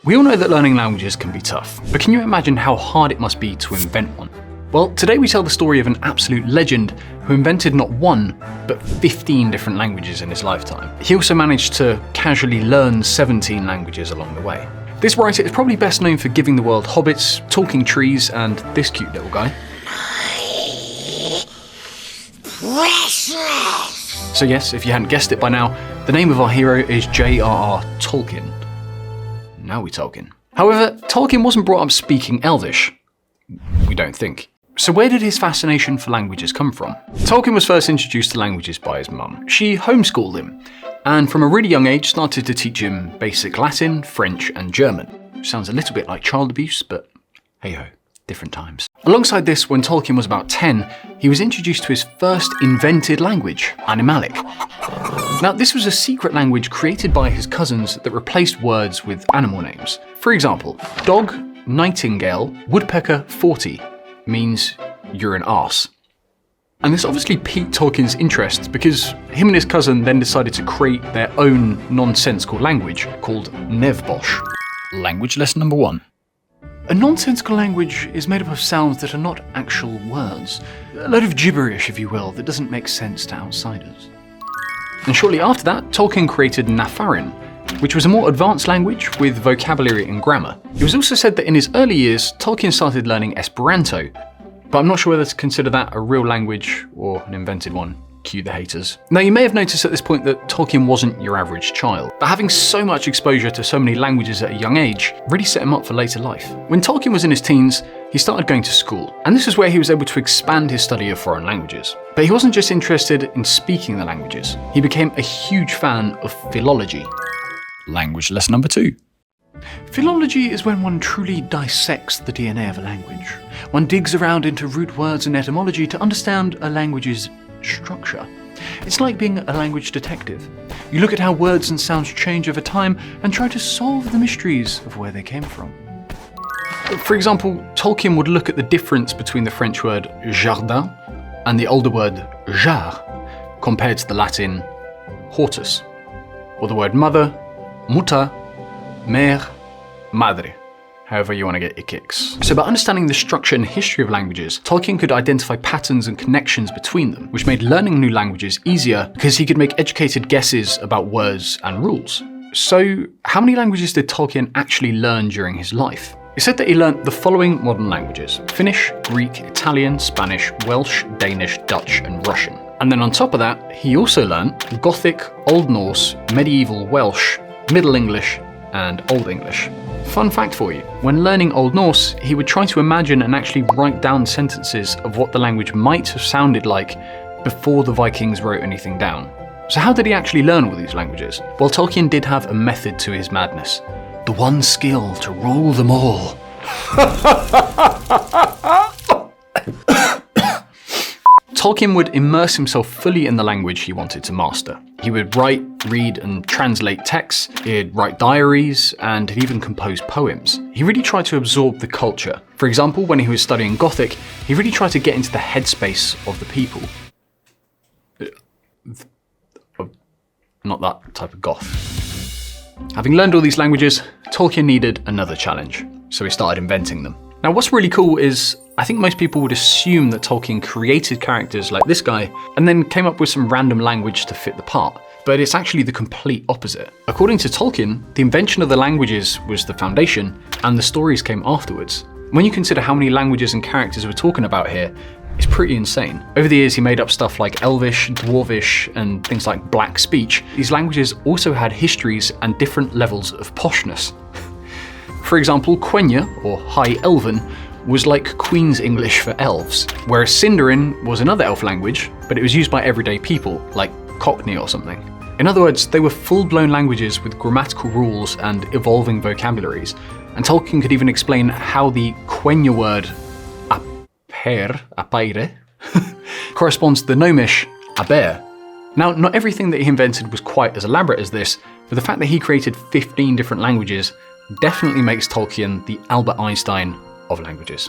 We all know that learning languages can be tough, but can you imagine how hard it must be to invent one? Well, today we tell the story of an absolute legend who invented not one, but 15 different languages in his lifetime. He also managed to casually learn 17 languages along the way. This writer is probably best known for giving the world hobbits, talking trees, and this cute little guy. Precious! So yes, if you hadn't guessed it by now, the name of our hero is j.r.r. Tolkien. Now we Tolkien. However, Tolkien wasn't brought up speaking Elvish. We don't think. So where did his fascination for languages come from? Tolkien was first introduced to languages by his mum. She homeschooled him, and from a really young age started to teach him basic Latin, French, and German. Which sounds a little bit like child abuse, but hey-ho, different times. Alongside this, when Tolkien was about 10, he was introduced to his first invented language, Animalic. Now, this was a secret language created by his cousins that replaced words with animal names. For example, dog, nightingale, woodpecker, 40 means you're an arse. And this obviously piqued Tolkien's interest because him and his cousin then decided to create their own nonsensical language called Nevbosh. Language lesson number 1. A nonsensical language is made up of sounds that are not actual words. A load of gibberish, if you will, that doesn't make sense to outsiders. And shortly after that, Tolkien created Nafarin, which was a more advanced language with vocabulary and grammar. It was also said that in his early years, Tolkien started learning Esperanto, but I'm not sure whether to consider that a real language or an invented one. Cue the haters. Now, you may have noticed at this point that Tolkien wasn't your average child, but having so much exposure to so many languages at a young age really set him up for later life. When Tolkien was in his teens, he started going to school, and this is where he was able to expand his study of foreign languages. But he wasn't just interested in speaking the languages, he became a huge fan of philology. Language lesson number 2. Philology is when one truly dissects the DNA of a language. One digs around into root words and etymology to understand a language's structure. It's like being a language detective. You look at how words and sounds change over time and try to solve the mysteries of where they came from. For example, Tolkien would look at the difference between the French word jardin and the older word j.r.r. compared to the Latin hortus, or the word mother, mutter, mère, madre, however you want to get your kicks. So by understanding the structure and history of languages, Tolkien could identify patterns and connections between them, which made learning new languages easier because he could make educated guesses about words and rules. So how many languages did Tolkien actually learn during his life? It said that he learnt the following modern languages: Finnish, Greek, Italian, Spanish, Welsh, Danish, Dutch, and Russian. And then on top of that, he also learnt Gothic, Old Norse, Medieval Welsh, Middle English, and Old English. Fun fact for you, when learning Old Norse, he would try to imagine and actually write down sentences of what the language might have sounded like before the Vikings wrote anything down. So how did he actually learn all these languages? Well, Tolkien did have a method to his madness. The one skill to rule them all. Tolkien would immerse himself fully in the language he wanted to master. He would write, read, and translate texts, he'd write diaries, and he'd even compose poems. He really tried to absorb the culture. For example, when he was studying Gothic, he really tried to get into the headspace of the people. Not that type of goth. Having learned all these languages, Tolkien needed another challenge, so he started inventing them. Now, what's really cool is, I think most people would assume that Tolkien created characters like this guy and then came up with some random language to fit the part. But it's actually the complete opposite. According to Tolkien, the invention of the languages was the foundation, and the stories came afterwards. When you consider how many languages and characters we're talking about here, it's pretty insane. Over the years, he made up stuff like Elvish, Dwarvish, and things like Black speech. These languages also had histories and different levels of poshness. For example, Quenya, or High Elven, was like Queen's English for elves, whereas Sindarin was another elf language, but it was used by everyday people, like Cockney or something. In other words, they were full-blown languages with grammatical rules and evolving vocabularies, and Tolkien could even explain how the Quenya word apare, corresponds to the Gnomish aber. Now, not everything that he invented was quite as elaborate as this, but the fact that he created 15 different languages definitely makes Tolkien the Albert Einstein of languages.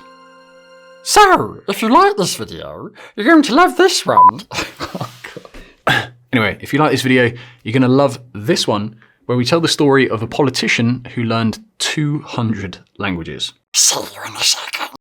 So, if you like this video, you're going to love this one. Anyway, if you like this video, you're going to love this one, where we tell the story of a politician who learned 200 languages. See you in a second.